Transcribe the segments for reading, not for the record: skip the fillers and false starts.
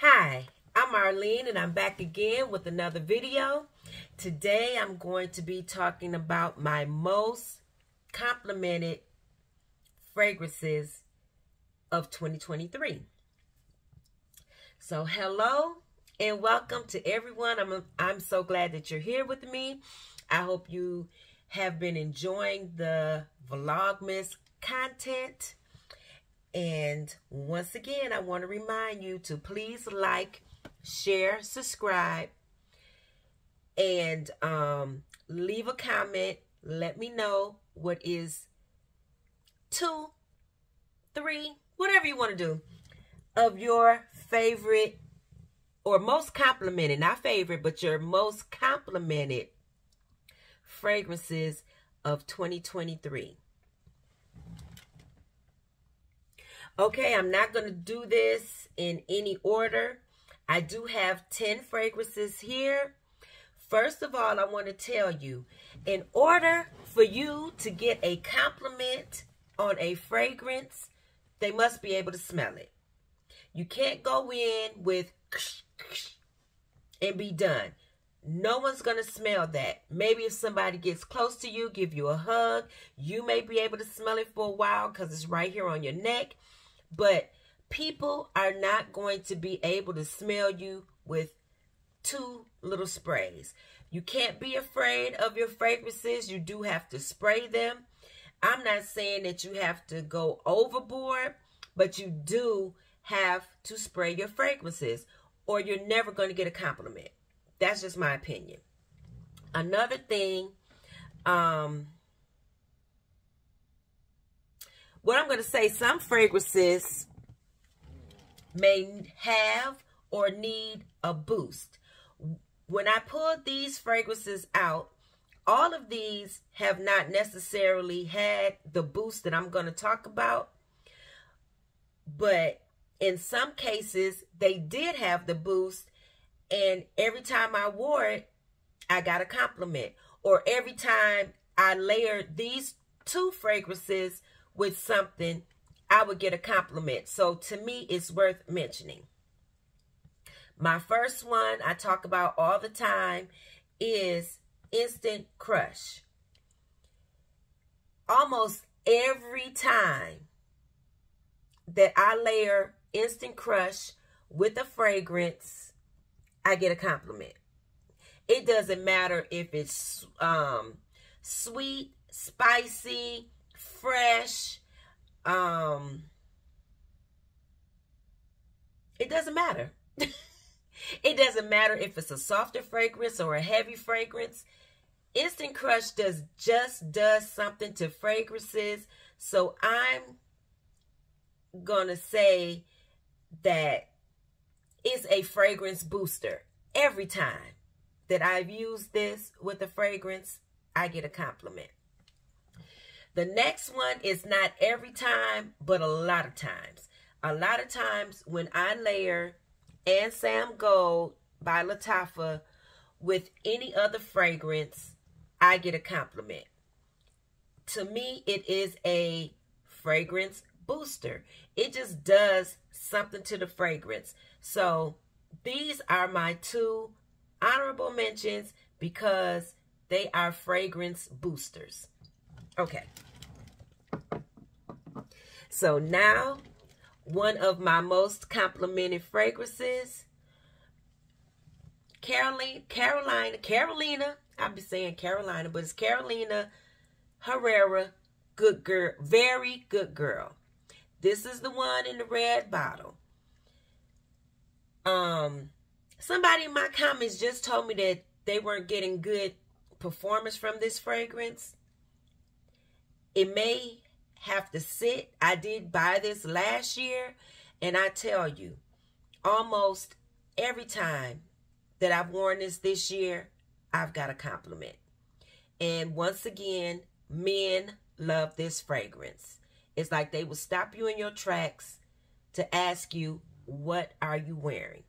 Hi, I'm Arlene and I'm back again with another video. Today I'm going to be talking about my most complimented fragrances of 2023. So hello and welcome to everyone. I'm so glad that you're here with me. I hope you have been enjoying the Vlogmas content. And once again, I want to remind you to please like, share, subscribe, and leave a comment. Let me know what is 2, 3, whatever you want to do, of your favorite or most complimented, not favorite, but your most complimented fragrances of 2023. Okay, I'm not going to do this in any order. I do have 10 fragrances here. First of all, I want to tell you, in order for you to get a compliment on a fragrance, they must be able to smell it. You can't go in with and be done. No one's going to smell that. Maybe if somebody gets close to you, give you a hug, you may be able to smell it for a while because it's right here on your neck. But people are not going to be able to smell you with 2 little sprays. You can't be afraid of your fragrances. You do have to spray them. I'm not saying that you have to go overboard, but you do have to spray your fragrances or you're never going to get a compliment. That's just my opinion. Another thing, what I'm going to say, some fragrances may have or need a boost. When I pulled these fragrances out, all of these have not necessarily had the boost that I'm going to talk about. But in some cases, they did have the boost. And every time I wore it, I got a compliment. Or every time I layered these 2 fragrances with something, I would get a compliment. So to me, it's worth mentioning. My first one I talk about all the time is Instant Crush. Almost every time that I layer Instant Crush with a fragrance, I get a compliment. It doesn't matter if it's sweet, spicy, fresh. It doesn't matter. It doesn't matter if it's a softer fragrance or a heavy fragrance. Instant Crush does something to fragrances. So I'm gonna say that it's a fragrance booster. Every time that I've used this with a fragrance, I get a compliment. The next one is not every time, but a lot of times. A lot of times when I layer Ansaam Gold by Lattafa with any other fragrance, I get a compliment. To me, it is a fragrance booster. It just does something to the fragrance. So these are my 2 honorable mentions because they are fragrance boosters. Okay. So now, one of my most complimented fragrances, Carolina, I'll be saying Carolina, but it's Carolina Herrera, Good Girl, Very Good Girl. This is the one in the red bottle. Somebody in my comments just told me that they weren't getting good performance from this fragrance. It may have to sit. I did buy this last year, and I tell you, almost every time that I've worn this year, I've got a compliment. And once again, men love this fragrance. It's like they will stop you in your tracks to ask you, what are you wearing?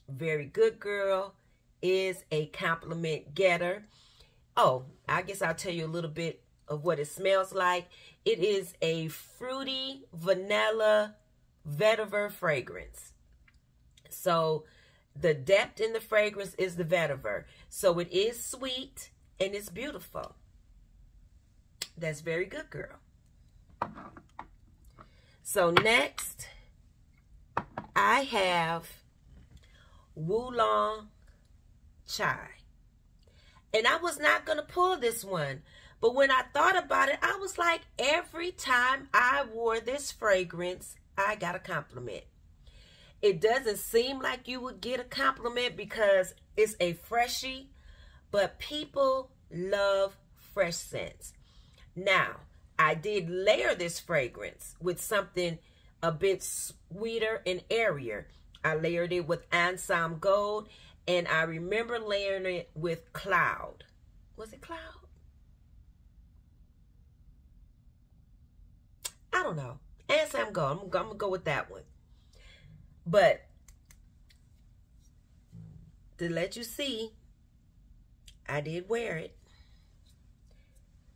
Very Good Girl is a compliment getter. Oh, I guess I'll tell you a little bit of what it smells like. It is a fruity vanilla vetiver fragrance. So the depth in the fragrance is the vetiver. So it is sweet and it's beautiful. That's very good, girl. So next, I have Wūlóng Chai. And I was not going to pull this one. But when I thought about it, I was like, every time I wore this fragrance, I got a compliment. It doesn't seem like you would get a compliment because it's a freshie, but people love fresh scents. Now, I did layer this fragrance with something a bit sweeter and airier. I layered it with Ansaam Gold, and I remember layering it with Cloud. Was it Cloud? I don't know. Ansaam Gold. I'm going to go with that one. But to let you see, I did wear it.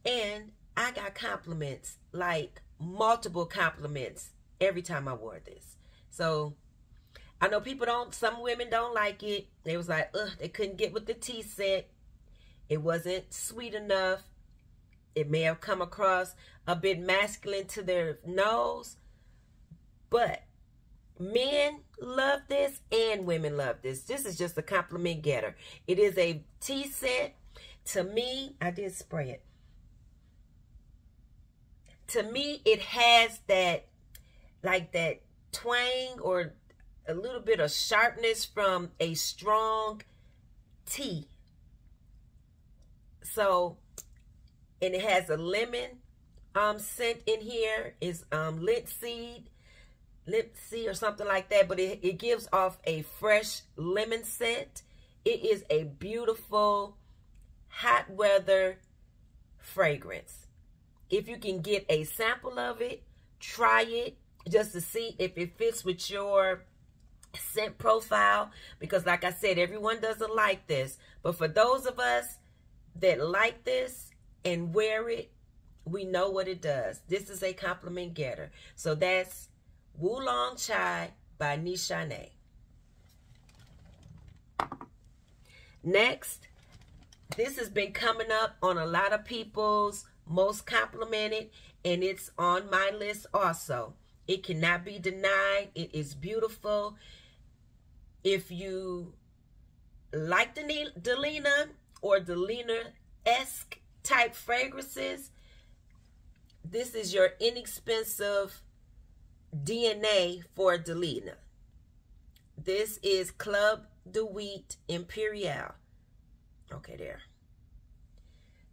And I got compliments, like multiple compliments every time I wore this. So I know people don't, some women don't like it. They was like, ugh, they couldn't get with the tea scent. It wasn't sweet enough. It may have come across a bit masculine to their nose. But men love this and women love this. This is just a compliment getter. It is a tea scent. To me, I did spray it. To me, it has that, like that twang or a little bit of sharpness from a strong tea. So, and it has a lemon scent in here. It's linseed or something like that, but it gives off a fresh lemon scent. It is a beautiful hot weather fragrance. If you can get a sample of it, try it just to see if it fits with your scent profile, because like I said, everyone doesn't like this, but for those of us that like this and wear it, we know what it does. This is a compliment getter. So that's Wūlóng Chai by Nishane. Next, this has been coming up on a lot of people's most complimented, and it's on my list also. It cannot be denied. It is beautiful. If you like the Delina or Delina-esque type fragrances, this is your inexpensive DNA for Delina. This is Club de Nuit Imperiale. Okay, there.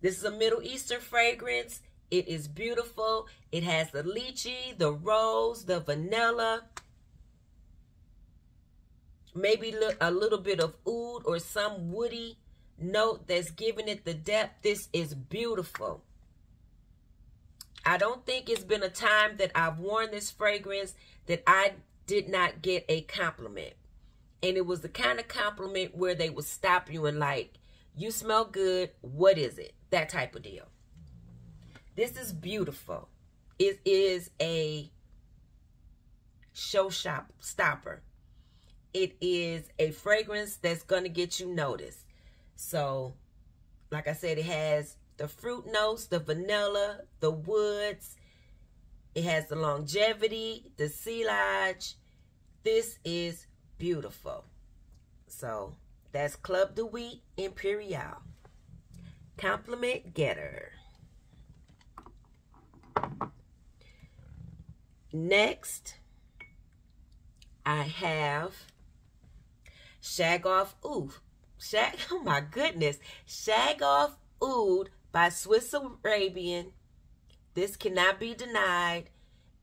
This is a Middle Eastern fragrance. It is beautiful. It has the lychee, the rose, the vanilla, maybe a little bit of oud or some woody note that's giving it the depth. This is beautiful. I don't think it's been a time that I've worn this fragrance that I did not get a compliment. And it was the kind of compliment where they would stop you and like, you smell good. What is it? That type of deal. This is beautiful. It is a stopper. It is a fragrance that's going to get you noticed. So, like I said, it has the fruit notes, the vanilla, the woods. It has the longevity, the silage. This is beautiful. So, that's Club de Nuit Imperiale. Compliment getter. Next, I have Shag Off Oud. Oh my goodness. Shag Off Oud by Swiss Arabian. This cannot be denied.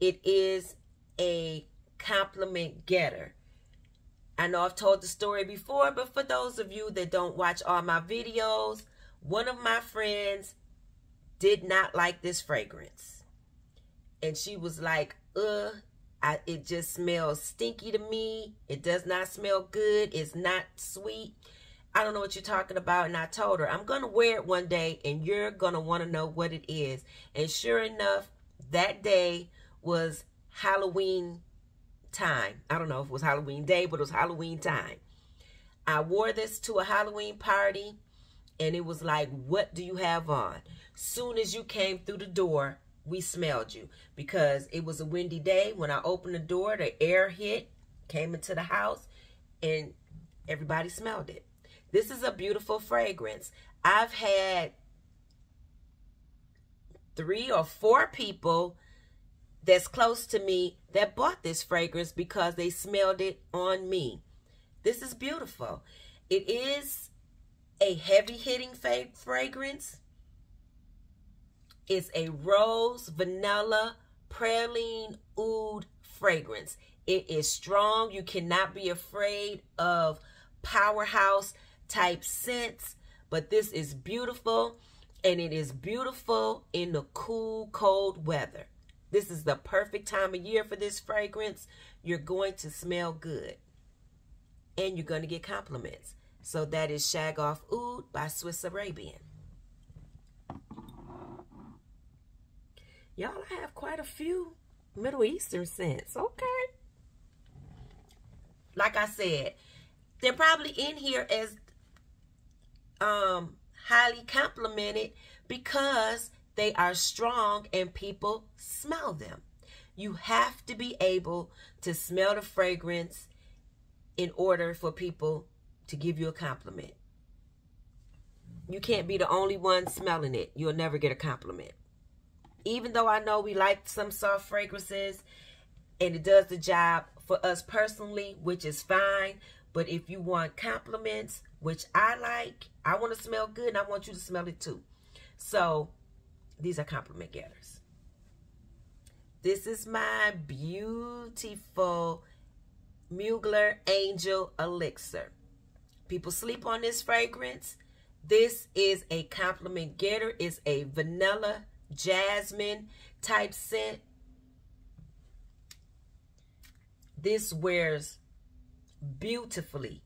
It is a compliment getter. I know I've told the story before, but for those of you that don't watch all my videos, one of my friends did not like this fragrance. And she was like, it just smells stinky to me. It does not smell good. It's not sweet. I don't know what you're talking about. And I told her, I'm going to wear it one day and you're going to want to know what it is. And sure enough, that day was Halloween time. I don't know if it was Halloween day, but it was Halloween time. I wore this to a Halloween party, and it was like, what do you have on? Soon as you came through the door, we smelled you, because it was a windy day. When I opened the door, the air hit, came into the house, and everybody smelled it. This is a beautiful fragrance. I've had 3 or 4 people that's close to me that bought this fragrance because they smelled it on me. This is beautiful. It is a heavy-hitting fragrance. It's a rose, vanilla, praline, oud fragrance. It is strong. You cannot be afraid of powerhouse type scents, but this is beautiful, and it is beautiful in the cool, cold weather. This is the perfect time of year for this fragrance. You're going to smell good, and you're going to get compliments. So that is Shag Off Oud by Swiss Arabian. Y'all, I have quite a few Middle Eastern scents. Okay. Like I said, they're probably in here as highly complimented because they are strong and people smell them. You have to be able to smell the fragrance in order for people to give you a compliment. You can't be the only one smelling it. You'll never get a compliment. Even though I know we like some soft fragrances and it does the job for us personally, which is fine. But if you want compliments, which I like, I want to smell good and I want you to smell it too. So these are compliment getters. This is my beautiful Mugler Angel Elixir. People sleep on this fragrance. This is a compliment getter. It's a vanilla jasmine type scent. This wears beautifully.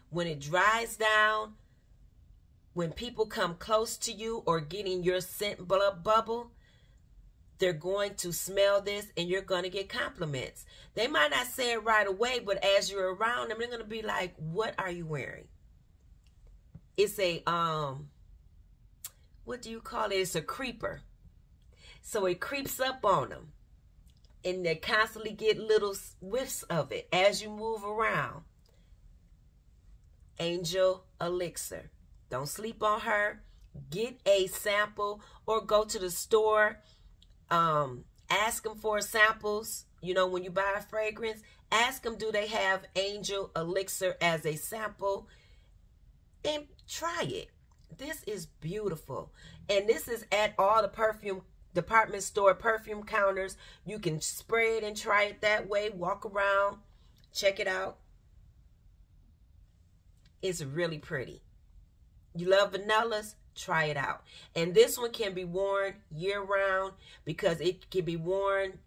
When it dries down, when people come close to you or get in your scent bubble, they're going to smell this and you're going to get compliments. They might not say it right away, but as you're around them, they're going to be like, what are you wearing? It's a, what do you call it? It's a creeper. So it creeps up on them. And they constantly get little whiffs of it as you move around. Angel Elixir. Don't sleep on her. Get a sample or go to the store. Ask them for samples. You know, when you buy a fragrance, ask them, do they have Angel Elixir as a sample? And try it. This is beautiful. And this is at all the perfume department store perfume counters. You can spray it and try it that way. Walk around. Check it out. It's really pretty. You love vanillas? Try it out. And this one can be worn year-round because it can be worn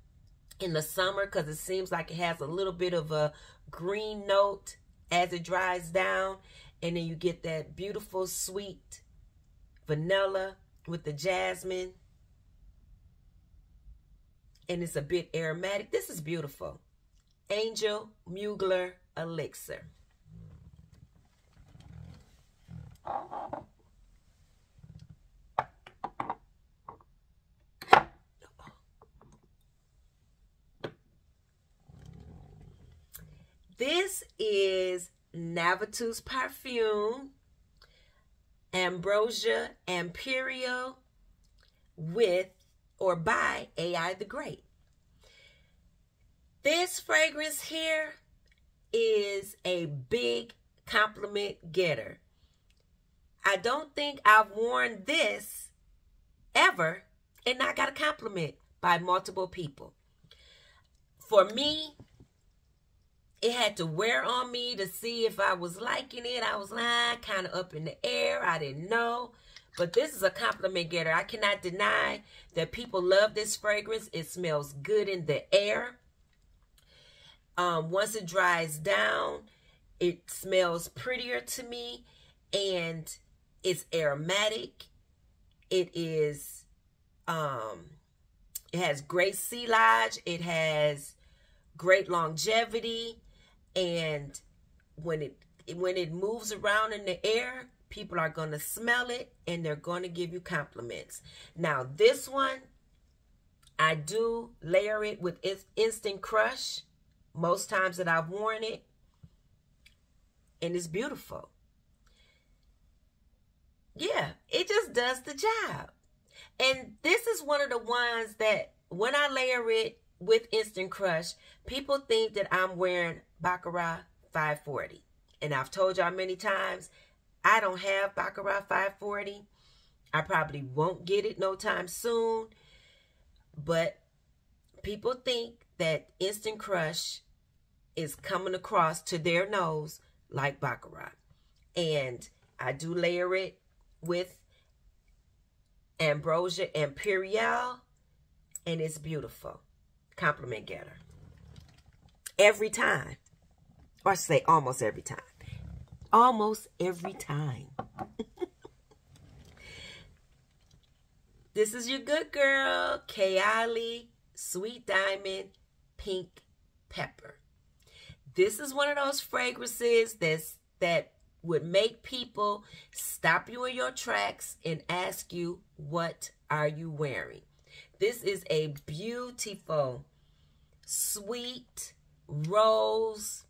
in the summer because it seems like it has a little bit of a green note as it dries down. And then you get that beautiful, sweet vanilla with the jasmine. And it's a bit aromatic. This is beautiful. Angel Mugler Elixir. This is Navatus Parfum Ambrosia Imperial with or by AI the Great. This fragrance here is a big compliment getter. I don't think I've worn this ever and not got a compliment by multiple people. For me, it had to wear on me to see if I was liking it. I was like kind of up in the air. I didn't know. But this is a compliment getter. I cannot deny that people love this fragrance. It smells good in the air. Once it dries down, it smells prettier to me. And it's aromatic. It is, it has great silage. It has great longevity, and when it moves around in the air, people are going to smell it and they're going to give you compliments. Now, this one, I do layer it with Instant Crush most times that I've worn it, and it's beautiful. Yeah, it just does the job. And this is one of the ones that when I layer it with Instant Crush, people think that I'm wearing Baccarat 540. And I've told y'all many times, I don't have Baccarat 540. I probably won't get it no time soon. But people think that Instant Crush is coming across to their nose like Baccarat. And I do layer it with Ambrosia Imperial, and it's beautiful. Compliment getter. Every time. Or I should say almost every time. Almost every time. This is your good girl, Kayali Sweet Diamond Pink Pepper. This is one of those fragrances that would make people stop you in your tracks and ask you, what are you wearing? This is a beautiful, sweet, rose,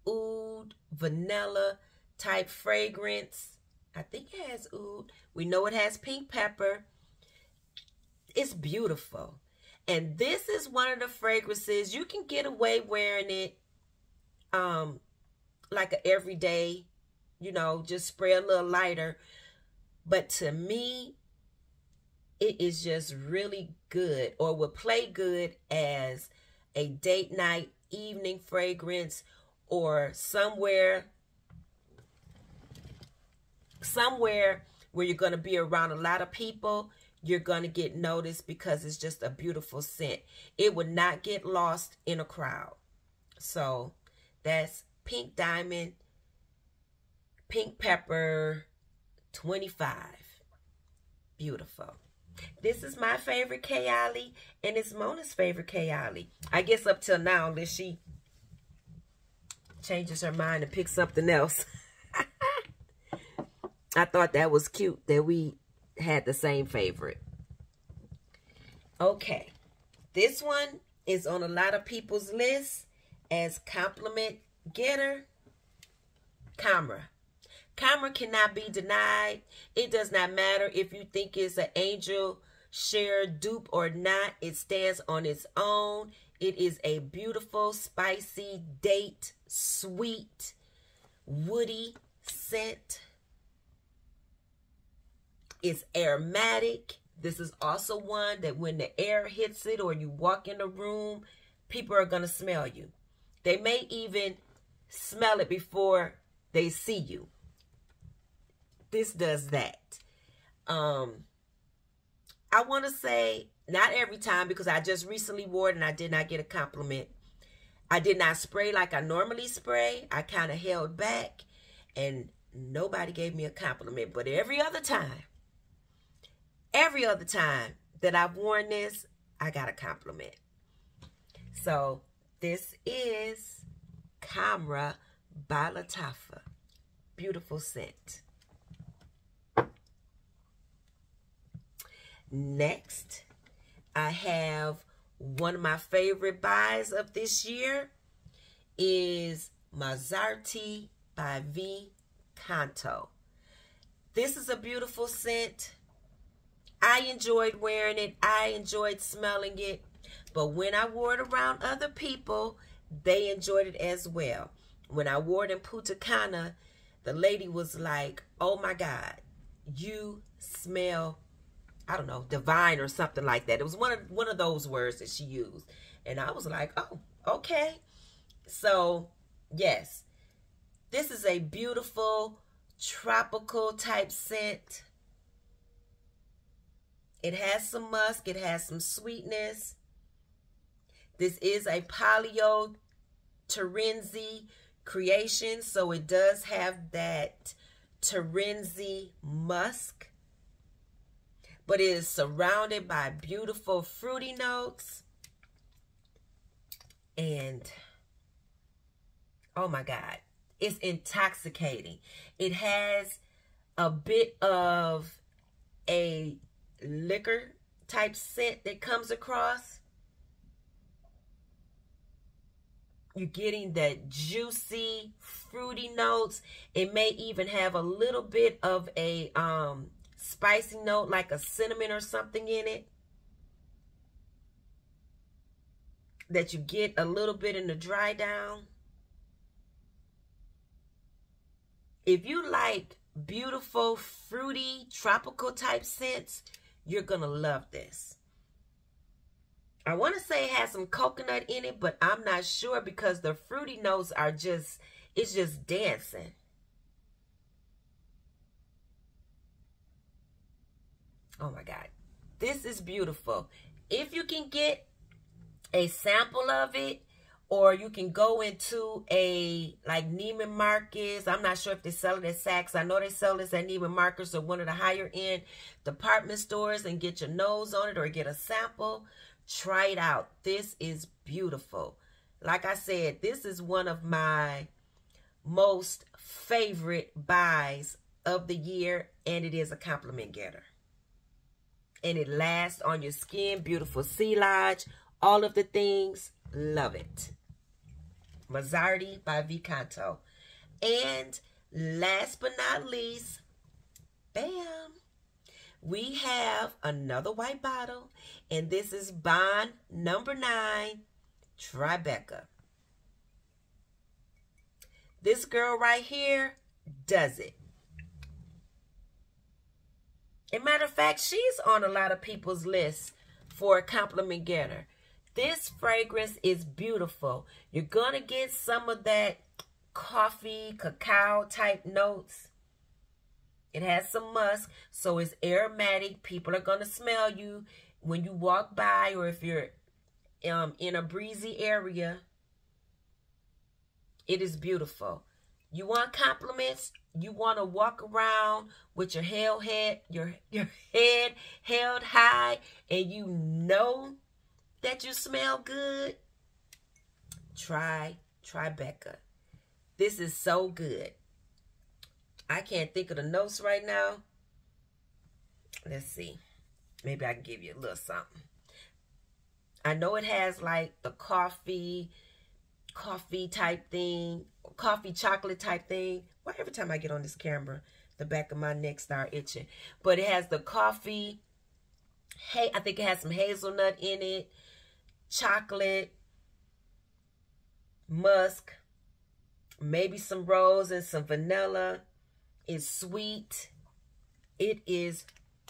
oud, vanilla type fragrance. I think it has oud. We know it has pink pepper. It's beautiful. And this is one of the fragrances you can get away wearing it like an everyday, you know, just spray a little lighter. But to me, it is just really good, or would play good as a date night evening fragrance, or somewhere where you're going to be around a lot of people. You're going to get noticed because it's just a beautiful scent. It would not get lost in a crowd. So that's Pink Diamond, Pink Pepper 25. Beautiful. This is my favorite Kayali, and it's Mona's favorite Kayali. I guess up till now, unless she changes her mind and picks something else. I thought that was cute that we had the same favorite. Okay. This one is on a lot of people's list as compliment getter. Khamrah. Khamrah cannot be denied. It does not matter if you think it's an angel share dupe or not. It stands on its own. It is a beautiful, spicy, date, sweet, woody scent. It's aromatic. This is also one that when the air hits it or you walk in the room, people are going to smell you. They may even smell it before they see you. This does that. I want to say, not every time, because I just recently wore it and I did not get a compliment. I did not spray like I normally spray. I kind of held back and nobody gave me a compliment. But every other time that I've worn this, I got a compliment. So this is Khamrah by Lattafa. Beautiful scent. Next, I have one of my favorite buys of this year is MAZARI by V Canto. This is a beautiful scent. I enjoyed wearing it. I enjoyed smelling it. But when I wore it around other people, they enjoyed it as well. When I wore it in Punta Cana, the lady was like, oh my God, you smell, I don't know, divine or something like that. It was one of those words that she used. And I was like, oh, okay. So, yes, this is a beautiful tropical type scent. It has some musk. It has some sweetness. This is a Polio Terenzi creation, so it does have that Terenzi musk. But it is surrounded by beautiful fruity notes. And oh my God, it's intoxicating. It has a bit of a liquor type scent that comes across. You're getting that juicy, fruity notes. It may even have a little bit of a spicy note, like a cinnamon or something in it, that you get a little bit in the dry down. If you like beautiful, fruity, tropical type scents, you're gonna love this. I want to say it has some coconut in it, but I'm not sure because the fruity notes are just, it's just dancing. Oh my God, this is beautiful. If you can get a sample of it, or you can go into a, like Neiman Marcus. I'm not sure if they sell it at Saks. I know they sell this at Neiman Marcus or one of the higher end department stores, and get your nose on it or get a sample. Try it out. This is beautiful. Like I said, this is one of my most favorite buys of the year, and it is a compliment getter. And it lasts on your skin. Beautiful silage. All of the things. Love it. MAZARI by Vicanto. And last but not least, bam, we have another white bottle. And this is Bond number 9, TriBeCa. This girl right here does it. As a matter of fact, she's on a lot of people's lists for a compliment getter. This fragrance is beautiful. You're going to get some of that coffee, cacao type notes. It has some musk, so it's aromatic. People are going to smell you when you walk by, or if you're in a breezy area. It is beautiful. You want compliments? You want to walk around with your head held high, and you know that you smell good? Try TriBeCa. This is so good. I can't think of the notes right now. Let's see. Maybe I can give you a little something. I know it has like the coffee type thing, coffee chocolate type thing. Why every time I get on this camera, the back of my neck start itching. But it has the coffee. Hey, I think it has some hazelnut in it, chocolate, musk, maybe some rose and some vanilla. It's sweet. It is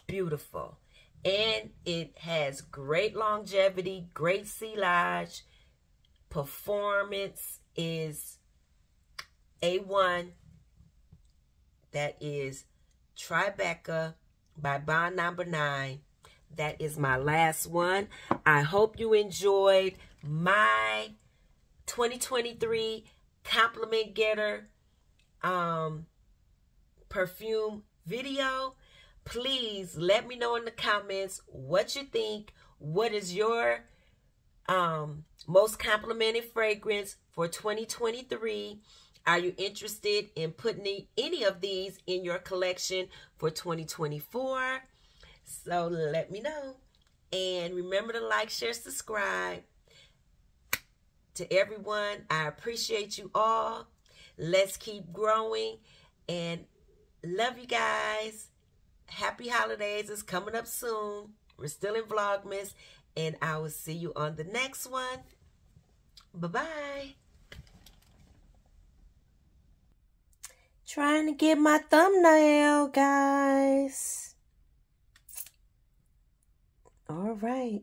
beautiful. And it has great longevity, great silage. Performance is A1. That is TriBeCa by Bond number 9. That is my last one. I hope you enjoyed my 2023 compliment getter perfume video. Please let me know in the comments what you think. What is your most complimented fragrance for 2023? Are you interested in putting any of these in your collection for 2024? So let me know. And remember to like, share, subscribe. To everyone, I appreciate you all. Let's keep growing. And love you guys. Happy holidays is coming up soon. We're still in Vlogmas. And I will see you on the next one. Bye-bye. Trying to get my thumbnail, guys. All right.